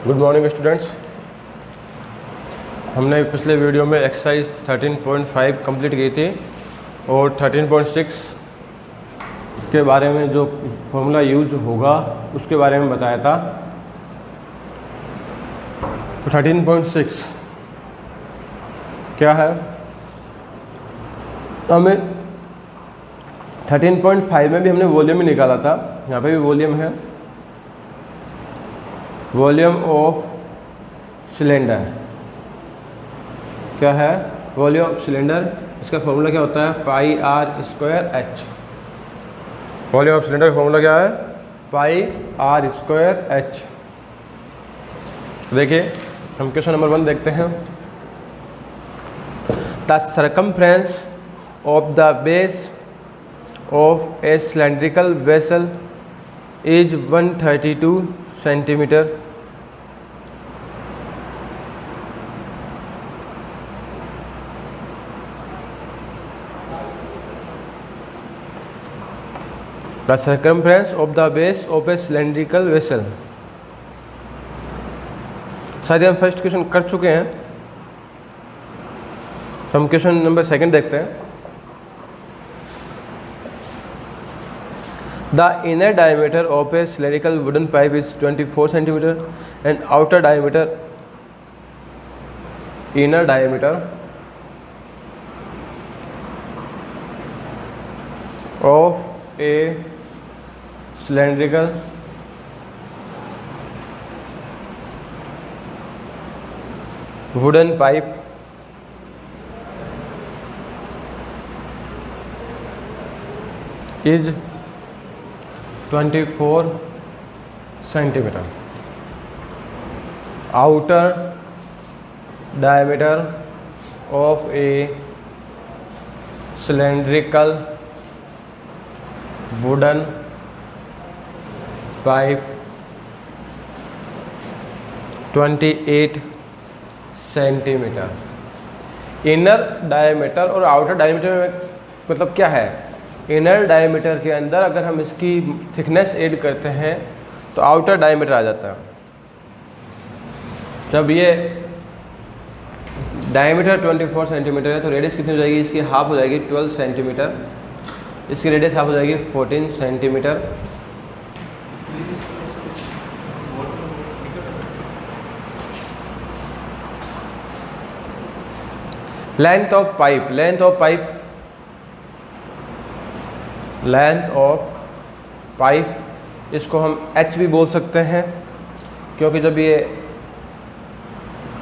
Good morning students. हमने पिछले video में एक्सरसाइज 13.5 कंप्लीट की थी और 13.6 के बारे में जो फॉर्मूला यूज होगा उसके बारे में बताया था। तो 13.6 क्या है, हमें 13.5 में भी हमने वॉल्यूम ही निकाला था। यहाँ पे भी वॉल्यूम है, वॉल्यूम ऑफ सिलेंडर। क्या है? Volume of cylinder. इसका फॉर्मूला क्या होता है? Pi are square h. Volume of cylinder का फॉर्मूला क्या है? Pi are square h. देखिए हम क्वेश्चन नंबर 1 देखते हैं। The circumference of the base of a cylindrical vessel is 132 centimeter. The circumference of the base of a cylindrical vessel। शायद हम first question कर चुके हैं, हम क्वेश्चन नंबर 2 देखते हैं। The inner diameter of a cylindrical wooden pipe is 24 centimeter and outer diameter of a cylindrical wooden pipe is 24 centimeter. Outer diameter of a cylindrical wooden pipe 28 centimetre. Inner diameter और outer diameter में मतलब क्या है? Inner diameter के अंदर अगर हम इसकी थिकनेस ऐड करते हैं तो आउटर डायमीटर आ जाता है। जब ये डायमीटर 24 सेंटीमीटर है तो रेडियस कितनी हो जाएगी? इसकी हाफ हो जाएगी 12 सेंटीमीटर। इसकी रेडियस हाफ हो जाएगी 14 सेंटीमीटर। लेंथ ऑफ पाइप, इसको हम h भी बोल सकते हैं, क्योंकि जब ये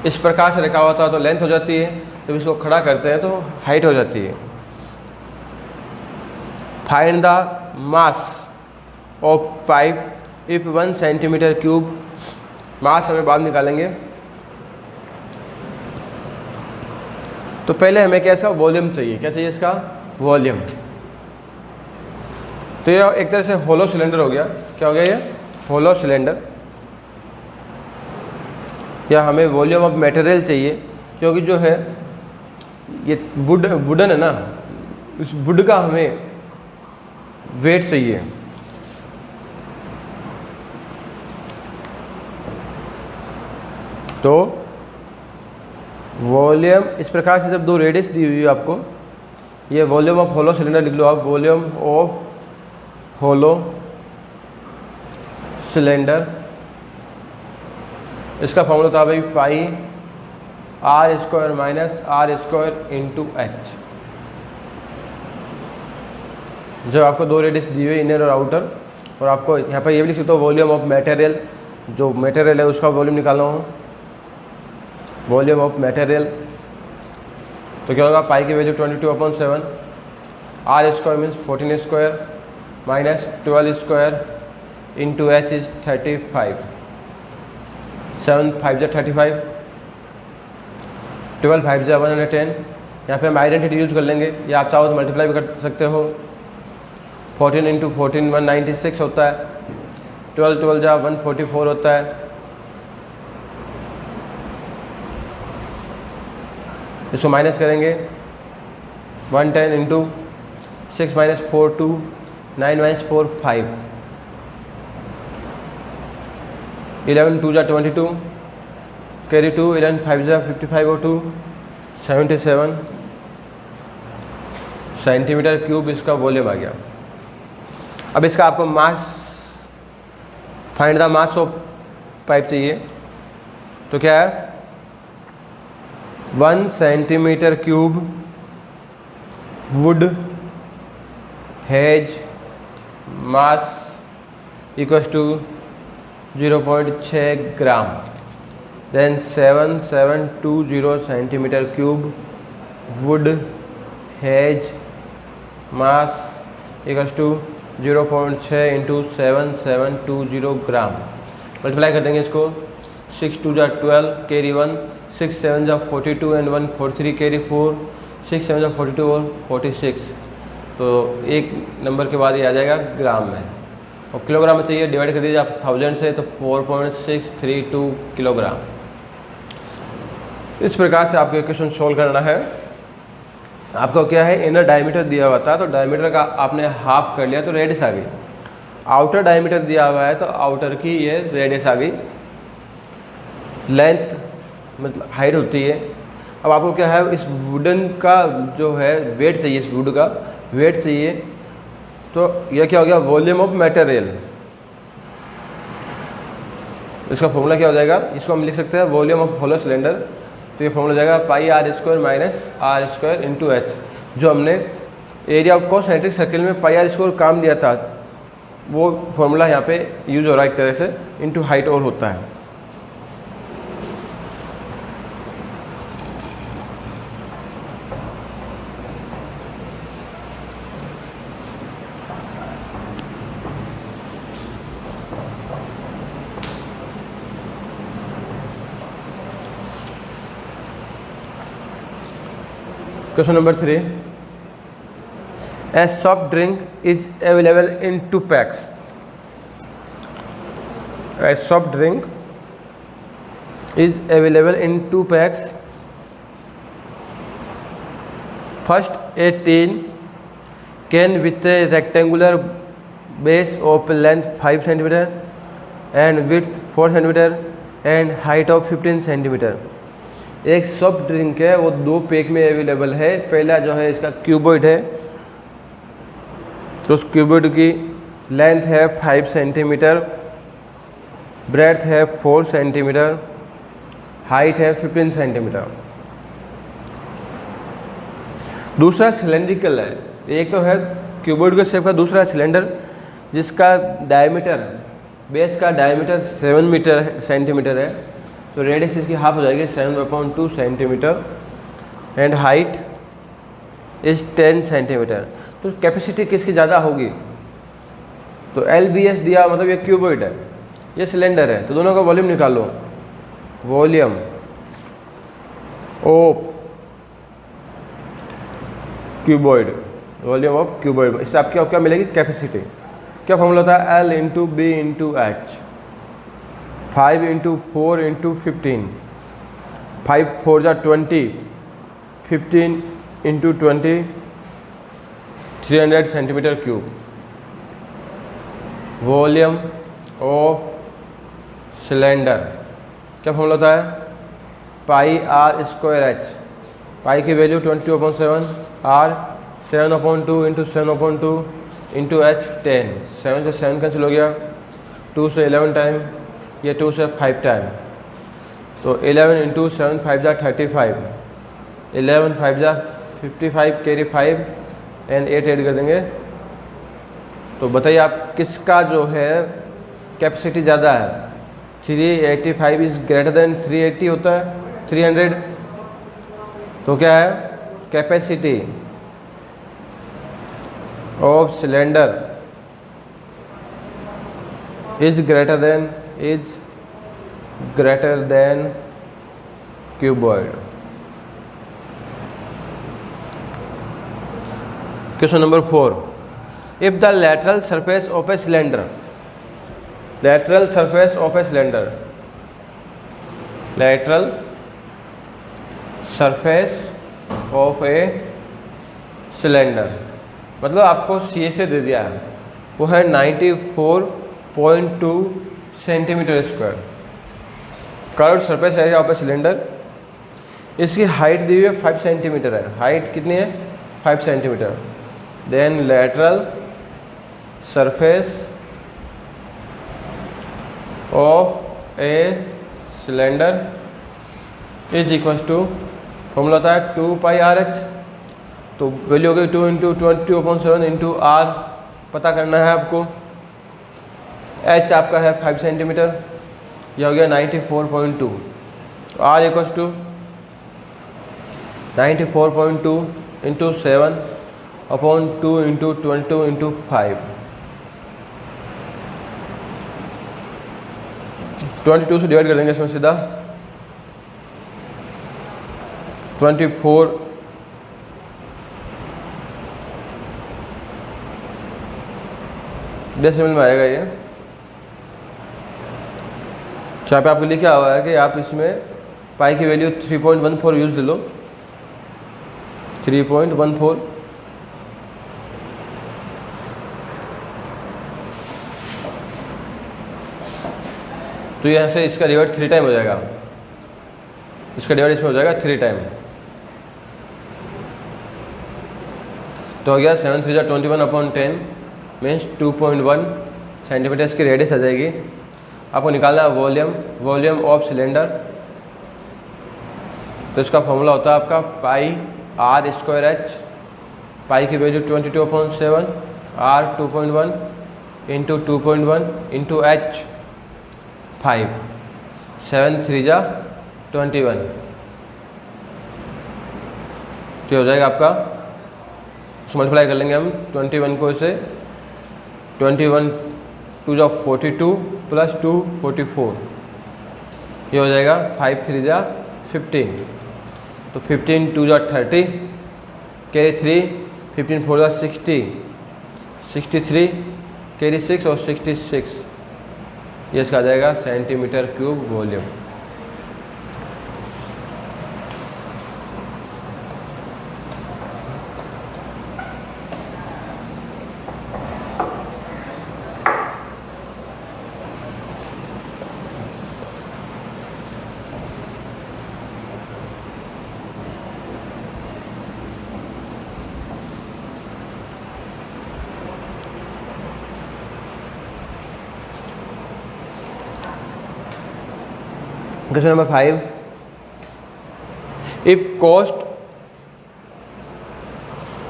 इस प्रकार से रखा होता है तो लेंथ हो जाती है, जब इसको खड़ा करते हैं तो हाइट हो जाती है। Find the mass of pipe if 1 centimetre cube. Mass हमें बाद निकालेंगे। तो पहले हमें क्या इसका वॉल्यूम चाहिए। क्या चाहिए इसका? वॉल्यूम। तो ये एक तरह से होलो सिलेंडर हो गया। क्या हो गया ये? Hollow cylinder. या हमें वॉल्यूम ऑफ मटेरियल चाहिए, क्योंकि जो है ये वुडन है ना, उस वुड का हमें वेट चाहिए। तो वॉल्यूम इस प्रकार से, जब दो रेडियस दी हुई है आपको, ये वॉल्यूम ऑफ होलो सिलेंडर लिख लो आप। वॉल्यूम ऑफ होलो सिलेंडर, इसका फॉर्मूला था भाई pi are square minus are square into h. जब आपको दो रेडियस दी हुई इनर और आउटर, और आपको यहाँ पर ये भी लिख सकते हो वॉल्यूम ऑफ मटेरियल, जो मटेरियल है उसका वॉल्यूम निकालना हो, वॉल्यूम ऑफ मटेरियल। तो क्या होगा? पाई की value 22/7, r square means 14 square minus 12 square into h is 35। 7 5 जा 35, 12 5 जा 110। यहाँ पे हम आइडेंटिटी यूज कर लेंगे, या आप चाहो तो मल्टीप्लाई भी कर सकते हो। 14 इंटू 14 196 होता है। 12 12 जा 144 होता है। इसको माइनस करेंगे। 110 इंटू 6 माइनस 4 2 9 माइनस 4 5 11 2 जा 22 कैरी 2, 11 5 55 और 2 77 सेंटीमीटर क्यूब इसका वॉल्यूम आ गया। अब इसका आपको mass, find the mass of pipe चाहिए, तो क्या है 1 centimetre cube wood has mass equals to 0.6 gram, then 7720 centimetre cube wood has mass equals to 0.6 into 7720 gram. Multiply कर देंगे इसको, 6 2 जा 12 कैरी 1, 6 7 जा 42 एंड 1 43 कैरी 4, 6 7 जा 42 और 46, तो एक नंबर के बाद ये आ जाएगा ग्राम में, और किलोग्राम में चाहिए, डिवाइड कर दीजिए आप 1000 से, तो 4.632 किलोग्राम। इस प्रकार से आपको क्वेश्चन सोल्व करना है। आपको क्या है, इनर डायमीटर दिया हुआ था तो डायमीटर का आपने हाफ कर लिया तो रेडियस आ गई। आउटर डायमीटर दिया हुआ है तो आउटर की ये रेडियस आ गई। लेंथ मतलब हाइट होती है। अब आपको क्या है, इस वुडन का जो है वेट चाहिए, इस वुड का वेट चाहिए, तो यह क्या हो गया, वॉल्यूम ऑफ मटेरियल। इसका फॉर्मूला क्या हो जाएगा, इसको हम लिख सकते हैं वॉल्यूम ऑफ होलो सिलेंडर, तो ये फॉर्मूला हो जाएगा pi are square minus are square into H. जो हमने एरिया ऑफ कॉन्सेंट्रिक सर्किल में पाई आर स्क्वायर काम दिया था, वो फॉर्मूला यहाँ पे यूज हो रहा है एक तरह से, इंटू हाइट और होता है। Question number 3. A soft drink is available in 2 packs. A soft drink is available in 2 packs. First, a tin can with a rectangular base of length 5 cm and width 4 cm and height of 15 cm. एक soft drink है, वो 2 pack में available है। पहला जो है इसका cuboid है, तो उस क्यूबॉइड की लेंथ है 5 सेंटीमीटर, ब्रेड्थ है 4 सेंटीमीटर, हाइट है 15 सेंटीमीटर। दूसरा सिलेंड्रिकल है। एक तो है क्यूबॉइड के शेप का, दूसरा सिलेंडर जिसका डायमीटर, बेस का डायमीटर 7 सेंटीमीटर है, तो रेडियस इसकी हाफ हो जाएगी 7/2 centimetre and height is 10 centimetre. तो कैपेसिटी किसकी ज़्यादा होगी, तो LBS दिया, मतलब ये क्यूबॉइड है, ये सिलेंडर है, तो दोनों का वॉल्यूम निकालो। Volume of cuboid, volume of cuboid, इससे आपकी क्या मिलेगी, कैपेसिटी। क्या फॉर्मूला होता है, L into b into h, 5 into 4 into 15, 5 4 जा 20, 15 into 20, 300 centimetre cube. Volume of cylinder, क्या फॉर्मूला होता है, pi are square h, pi की value 20/7, r 7/2 into 7/2 into h 10, 7 से 7 कैंसिल हो गया, 2 से 11 टाइम, ये 2 से 5 टाइम, तो 11 इंटू 7 5 जा 35, 11 5 जा 55 कैरी 5 एंड 8 ऐड कर देंगे। तो बताइए आप किसका जो है कैपेसिटी ज़्यादा है। 385 इज़ ग्रेटर देन 380 होता है, 300, तो क्या है, capacity of cylinder is greater than cuboid. Question number 4. If the lateral surface of a cylinder, lateral surface of a cylinder, lateral surface of a cylinder, मतलब आपको सी से दे दिया है, वो है 94.2 centimetre square. Curved surface area of a cylinder, इसकी height दी हुई है 5 सेंटीमीटर है, हाइट कितनी है 5 centimetre. Then lateral surface of a cylinder is equal to, formula होता है 2 पाई आर एच, तो वैल्यू हो गई 2 इंटू 20/7 इंटू आर पता करना है आपको। एच आपका है 5 सेंटीमीटर, यह हो गया 94.2, r equal to 94.2 into 7/2 into 22 into 5, 22 से डिवाइड कर देंगे इसमें सीधा, 24 डेसिमल में आएगा ये। यहाँ पे आपके लिए क्या हुआ है कि आप इसमें पाई की वैल्यू 3.14 यूज ले लो, 3.14, तो यहाँ से इसका डिवाइड 3 टाइम हो जाएगा, इसका डिवाइड इसमें हो जाएगा 3 टाइम, तो हो गया 7 3 21/10 मीन्स 2.1 सेंटीमीटर इसकी रेडियस आ जाएगी। आपको निकालना है वॉल्यूम ऑफ सिलेंडर, तो इसका फॉर्मूला होता है आपका pi are square h, pi की value 22/7, r 2.1 into 2.1 into h 5, 7 3 21, तो हो जाएगा आपका, उसको मल्टीप्लाई कर लेंगे हम 21 को इसे, 21 2 42 प्लस 2 44, ये हो जाएगा 5 3 15, तो 15 2 30, कैरी 3, 15 4 60, 63 कैरी 6 और 66, ये इसका आ जाएगा centimetre cube volume. Question number 5. If cost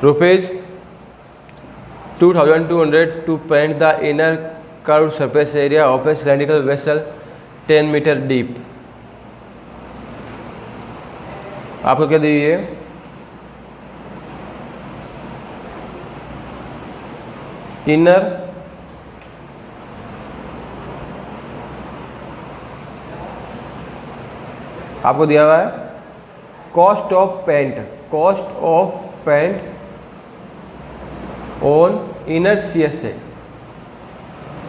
rupees 2200 to paint the inner curved surface area of a cylindrical vessel 10 meter deep, आपको क्या दी है? इनर आपको दिया हुआ है cost of paint on inner CSA,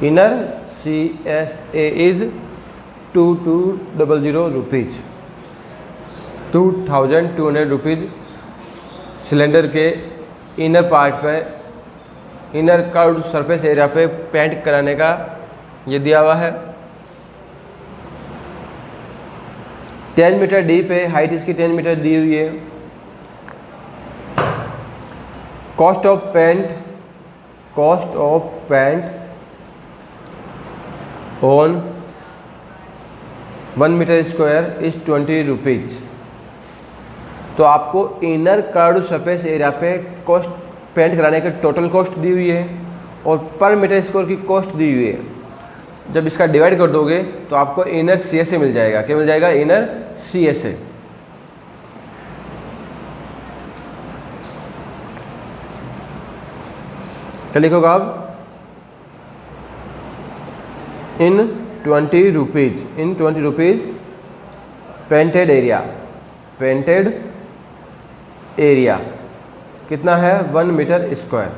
inner CSA is 2200 rupees, 2200 rupees cylinder के inner part पे, inner curved surface area पे पेंट कराने का ये दिया हुआ है। 10 मीटर डीप है, हाइट इसकी 10 मीटर दी हुई है। Cost of paint on 1 metre square is 20 rupees. तो आपको इनर कर्व्ड सरफेस एरिया पे कॉस्ट पेंट कराने की टोटल कॉस्ट दी हुई है और पर मीटर स्क्वायर की कॉस्ट दी हुई है। जब इसका डिवाइड कर दोगे तो आपको इनर CSA मिल जाएगा। क्या मिल जाएगा? Inner CSA। क्या लिखोगे आप? इन 20 रुपीज पेंटेड एरिया कितना है? 1 metre square.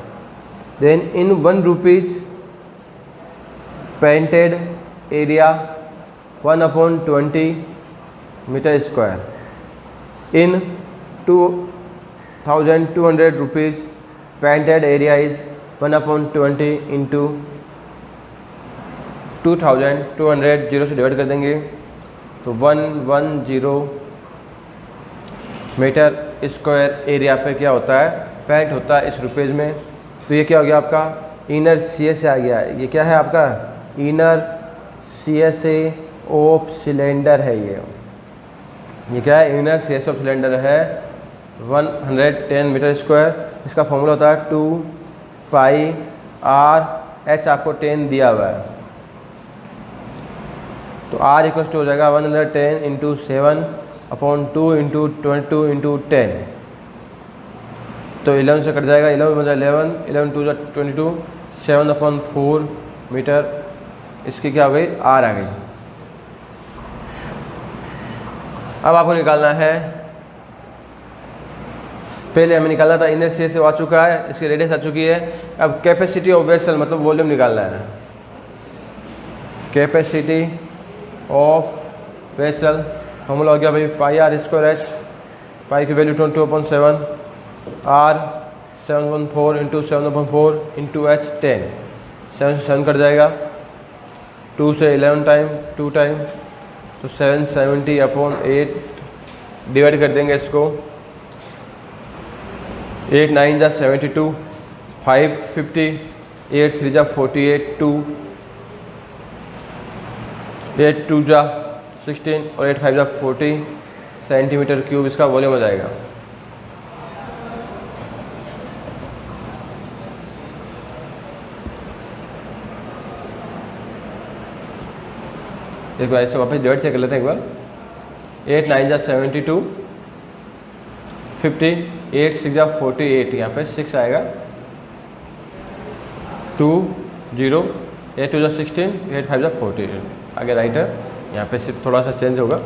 Then in 1 rupees painted area 1/20 metre square. In 2200 rupees painted area is 1/20 into 2200, 0 से डिवाइड कर देंगे तो 110 मीटर स्क्वायर एरिया पे क्या होता है, पेंट होता है इस रुपीज़ में। तो ये क्या हो गया आपका इनर CS आ गया। ये क्या है आपका इनर CSA ऑफ सिलेंडर है। ये क्या है इनर CS ऑफ सिलेंडर है 110 मीटर स्क्वायर। इसका फॉर्मूला होता है 2 पाई R H आपको 10 दिया हुआ है। तो R इक्वल टू हो जाएगा 110 इंटू 7 अपॉन 2 इंटू 22 इंटू 10। तो 11 से कट जाएगा, 11 बन जाएगा 11, 11 2 22, 7 अपॉन 4 मीटर। इसकी क्या हो गई R आ गई। अब आपको निकालना है, पहले हमें निकालना था इनर CS से आ चुका है, इसकी रेडियस आ चुकी है। अब कैपेसिटी ऑफ वेसल मतलब वॉल्यूम निकालना है। कैपेसिटी ऑफ वेसल फॉर्मूला हो गया भाई पाई R स्क्वायर H, पाई की value 22/7, R 7/4 into 7/4 into H 10, 7 से 7 कट जाएगा, 2 से 11 टाइम 2 टाइम, तो 770/8 डिवाइड कर देंगे इसको। 8 9 जा 72, 5 50, 8 3 जा 48, 2 8 2 जा 16 और 8 5 जा 40 सेंटीमीटर क्यूब इसका वॉल्यूम हो जाएगा। एक बार इसे वापस डिवाइड चेक कर लेते हैं एक बार। 8 9 जा 72, 50, 8 6 जा 48, यहाँ पे 6 आएगा, 2 0, 8 2 जा 16, 8 5 जा 40, आगे राइट है। यहाँ पे सिर्फ थोड़ा सा चेंज होगा।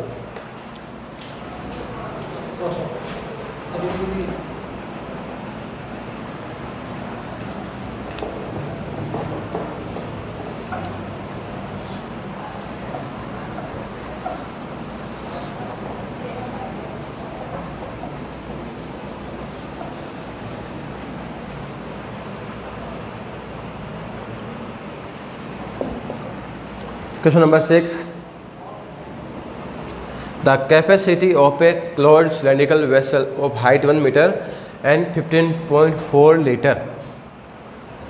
Question number 6. The capacity of a closed cylindrical vessel of height 1 meter and 15.4 liter.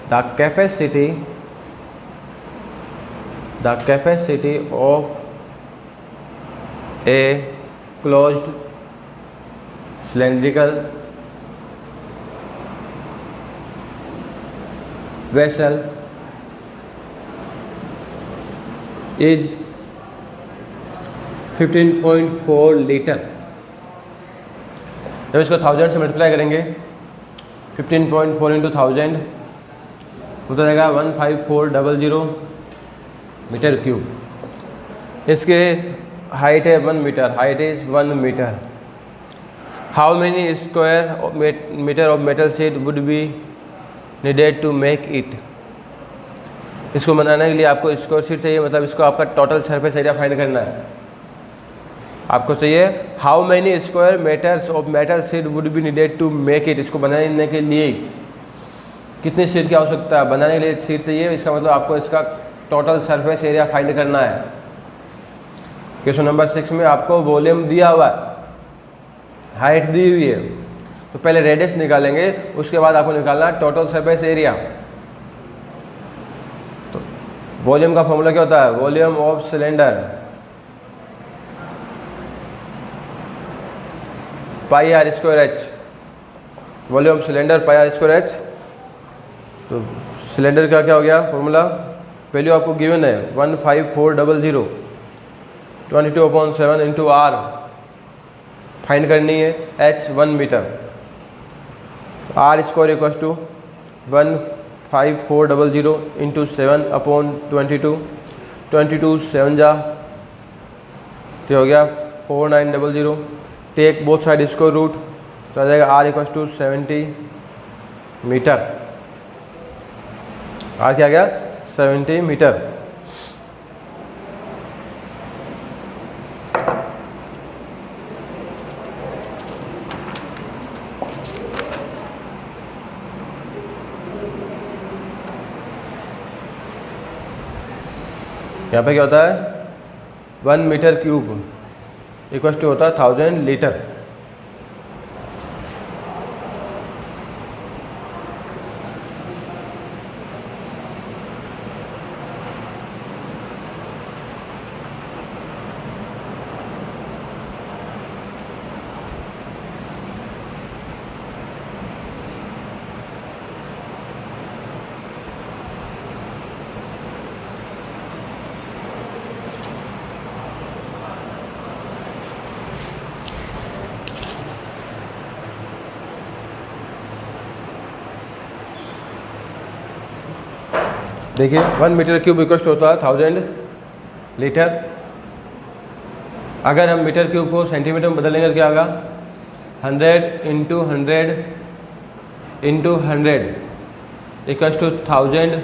The capacity of a closed cylindrical vessel is 15.4 litre. जब इसको 1000 से मल्टीप्लाई करेंगे, 15.4 इंटू 1000 होता जाएगा 15400 मीटर क्यूब। इसके हाइट है 1 metre, height is 1 metre. How many square metre of metal sheet would be needed to make it. इसको बनाने के लिए आपको स्क्वायर शीट चाहिए, मतलब इसको आपका टोटल सरफेस एरिया फाइंड करना है। आपको चाहिए how many square metres of metal sheet would be needed to make it. इसको बनाने के लिए कितनी शीट की आवश्यकता है, बनाने के लिए शीट चाहिए, इसका मतलब आपको इसका टोटल सरफेस एरिया फाइंड करना है। क्वेश्चन नंबर 6 में आपको वॉल्यूम दिया हुआ है, हाइट दी हुई है, तो पहले रेडियस निकालेंगे, उसके बाद आपको निकालना है टोटल सरफेस एरिया। तो वॉल्यूम का फॉर्मूला क्या होता है, volume of cylinder pi are square h, volume cylinder pi are square h. तो सिलेंडर का क्या हो गया फॉर्मूला, वैल्यू आपको गिवन है 15400, 22/7 इंटू आर फाइंड करनी है, h 1 metre, r square equal to 15400 into 7/22, 22 7 जा तो हो गया 4900। टेक बोथ साइड इसको रूट, तो आ जाएगा r equal to 70 metre. R क्या गया 70 मीटर। यहाँ पे क्या होता है, 1 मीटर क्यूब इक्वल टू होता है 1000 लीटर। देखिए 1 मीटर क्यूब इक्वल होता है 1000 लीटर। अगर हम मीटर क्यूब को सेंटीमीटर में बदलेंगे तो क्या होगा? 100 into 100 into 100 equal to 1000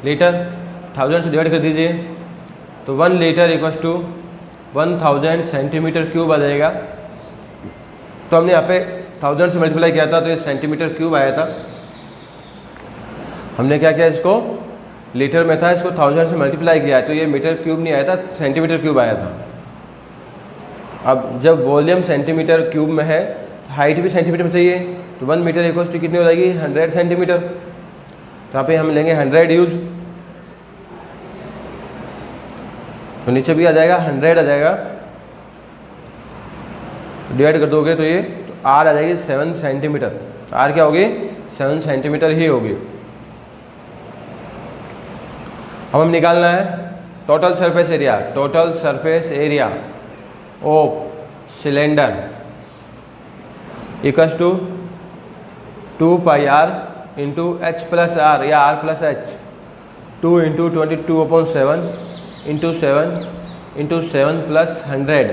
litre. 1000 से डिवाइड कर दीजिए तो 1 litre equal to 1000 centimetre cube आ जाएगा। तो हमने यहाँ पे 1000 से मल्टीप्लाई किया था तो ये सेंटीमीटर क्यूब आया था। हमने क्या किया, इसको लीटर में था, इसको 1000 से मल्टीप्लाई किया तो ये मीटर क्यूब नहीं आया था, सेंटीमीटर क्यूब आया था। अब जब वॉल्यूम सेंटीमीटर क्यूब में है, हाइट भी सेंटीमीटर में चाहिए, तो 1 मीटर इक्वल टू कितनी हो जाएगी? 100 सेंटीमीटर। तो यहाँ पे हम लेंगे 100 यूज, तो नीचे भी आ जाएगा 100 आ जाएगा, डिवाइड कर दोगे तो ये तो आर आ जाएगी 7 सेंटीमीटर। आर क्या होगी? 7 सेंटीमीटर ही होगी। अब हम निकालना है total surface area. Total surface area of cylinder equal to 2 pi R into H plus R या R plus H, 2 into 22/7 into 7 plus 100,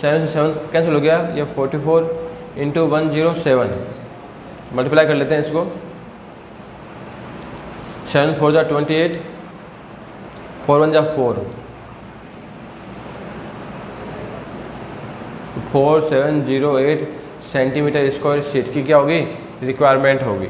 7 से 7 कैंसिल हो गया, ये 44 इंटू 107 मल्टीप्लाई कर लेते हैं इसको। 7 4 जा 28, 4 1 जा 4, 4708 सेंटीमीटर स्क्वायर शीट की क्या होगी? रिक्वायरमेंट होगी।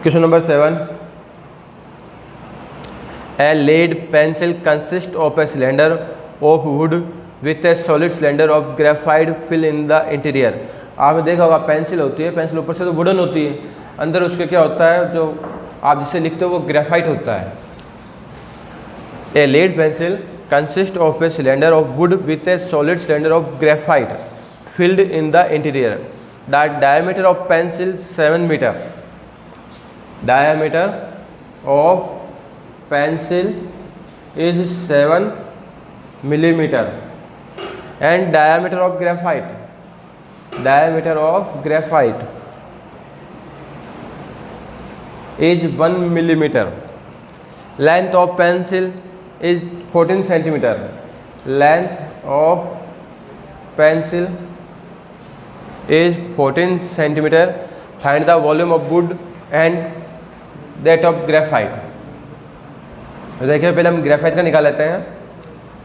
Question number 7. A lead pencil consists of a cylinder of wood with a solid cylinder of graphite fill in the interior. आपने देखा होगा पेंसिल होती है, पेंसिल ऊपर से तो वुडन होती है, अंदर उसके क्या होता है, जो आप जिससे लिखते हो वो ग्रेफाइट होता है। A lead pencil consists of a cylinder of wood with a solid cylinder of graphite filled in the interior. The diameter of pencil 7 meter. Diameter of pencil is 7 millimeter and diameter of graphite is 1 millimeter. Length of pencil is 14 centimeter. Length of pencil is 14 centimeter. Find the volume of wood and that of graphite. देखिए पहले हम graphite का निकाल लेते हैं।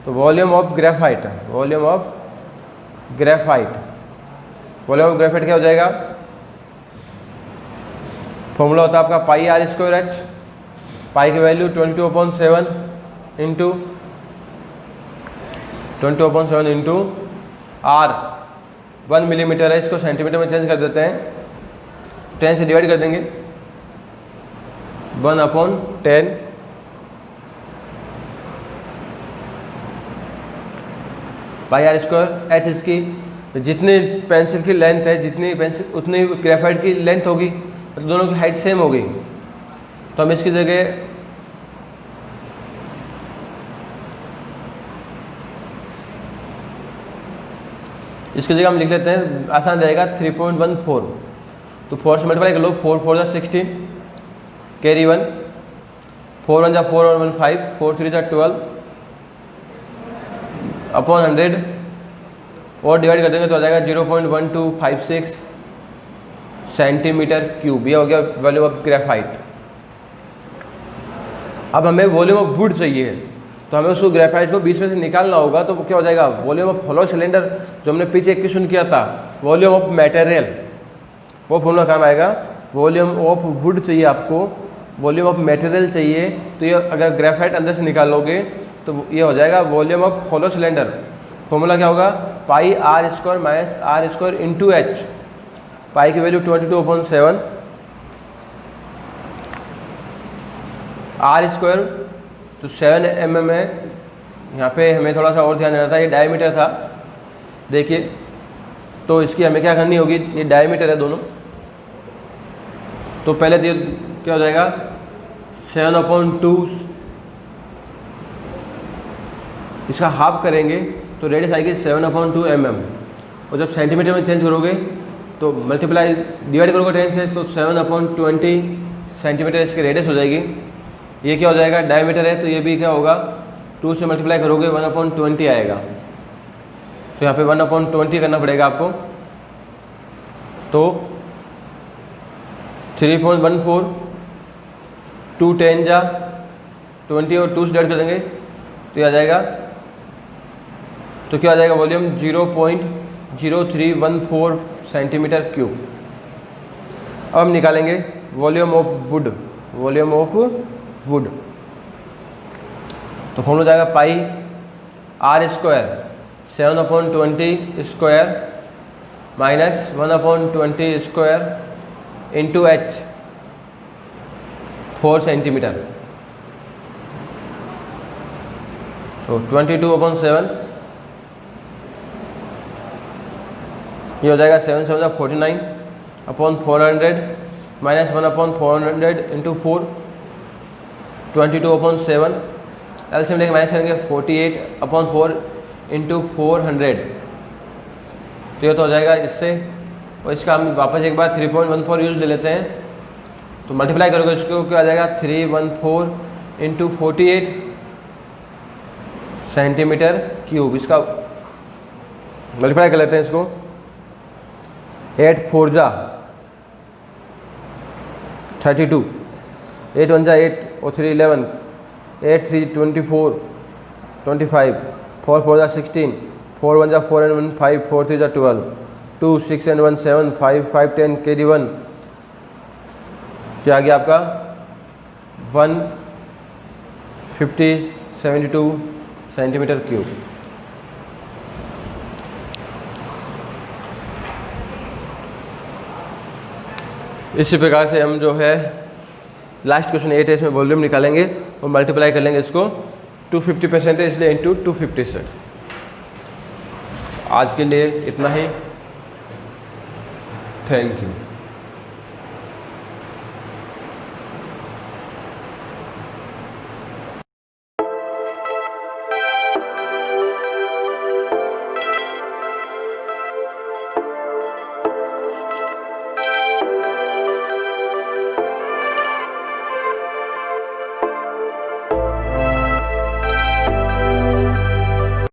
तो volume of graphite क्या हो जाएगा? फॉर्मूला होता है आपका pi are square h. Pi की value 22/7 into 22/7 into r 1 millimetre है, इसको सेंटीमीटर में चेंज कर देते हैं, 10 से डिवाइड कर देंगे, 1/10 पाई आर स्क्वायर एच। इसकी जितनी पेंसिल की लेंथ है, जितनी पेंसिल उतनी ग्रेफाइट की लेंथ होगी, तो दोनों की हाइट सेम होगी। तो हम इसकी जगह हम लिख लेते हैं, आसान रहेगा, 3.14। तो 4 से मल्टीप्लाई कर लो, 4 4 जा 16, कैरी 1, 4 1 जा 4 और 1 5, 4 3 जा 12 अपॉन 100, और डिवाइड कर देंगे तो आ जाएगा 0.1256 सेंटीमीटर क्यूब। ये हो गया वॉल्यूम ऑफ ग्रेफाइट। अब हमें वॉल्यूम ऑफ वुड चाहिए, तो हमें उसको ग्रेफाइट को बीच में से निकालना होगा। तो क्या हो जाएगा, वॉल्यूम ऑफ होलो सिलेंडर जो हमने पीछे क्वेश्चन किया था, वॉल्यूम ऑफ मटेरियल, वो फॉर्मूला काम आएगा। वॉल्यूम ऑफ वुड चाहिए आपको, वॉल्यूम ऑफ मटेरियल चाहिए, तो ये अगर ग्रेफाइट अंदर से निकालोगे तो ये हो जाएगा volume of hollow cylinder. Formula क्या होगा, pi are square minus are square into H. Pi की वैल्यू 22/7, आर स्क्वायर तो 7 mm है। यहाँ पे हमें थोड़ा सा और ध्यान देना था, ये डायमीटर था देखिए, तो इसकी हमें क्या करनी होगी, ये डायमीटर है दोनों। तो पहले तो क्या हो जाएगा 7/2, इसका हाफ करेंगे तो रेडियस आएगी 7/2 mm। और जब सेंटीमीटर में चेंज करोगे तो मल्टीप्लाई डिवाइड करोगे 10 से, तो 7/20 सेंटीमीटर इसकी रेडियस हो जाएगी। ये क्या हो जाएगा, डायमीटर है, तो ये भी क्या होगा 2 से मल्टीप्लाई करोगे 1/20 आएगा। तो यहाँ पे 1/20 करना पड़ेगा आपको। तो 3.14, 2 10 जा 20 और 2 से डिवाइड कर देंगे तो ये आ जाएगा, तो क्या आ जाएगा वॉल्यूम 0.0314 सेंटीमीटर क्यूब। अब हम निकालेंगे volume of wood, volume of wood. तो फॉर्मूला जाएगा pi are square 7/20 square minus 1/20 square into H 4 centimetre. तो 22/7, ये हो जाएगा 7 7 49/400 माइनस 1/400 इंटू 4, 22/7। एलसीएम लेके माइनस करेंगे 48/4 इंटू 400, तो ये तो हो जाएगा इससे। और इसका हम वापस एक बार 3.14 यूज ले लेते हैं, तो मल्टीप्लाई करोगे इसको क्या आ जाएगा 314 इंटू 48 सेंटीमीटर क्यूब। इसका मल्टीप्लाई कर लेते हैं इसको, 8 4 जा 32, 8 1 जा 8 और 3 11, 8 3 24 25, 4 4 जा 16, 4 1 जा 4 and 1 5, 4 3 जा 12, 2 6 and 1 7, 5 5 10 carry 1, क्या आ गया आपका 150/72 सेंटीमीटर क्यूब। इसी प्रकार से हम जो है लास्ट क्वेश्चन 8 है, इसमें वॉल्यूम निकालेंगे और मल्टीप्लाई कर लेंगे इसको 250% है, इसलिए इंटू 250 से। आज के लिए इतना ही, थैंक यू।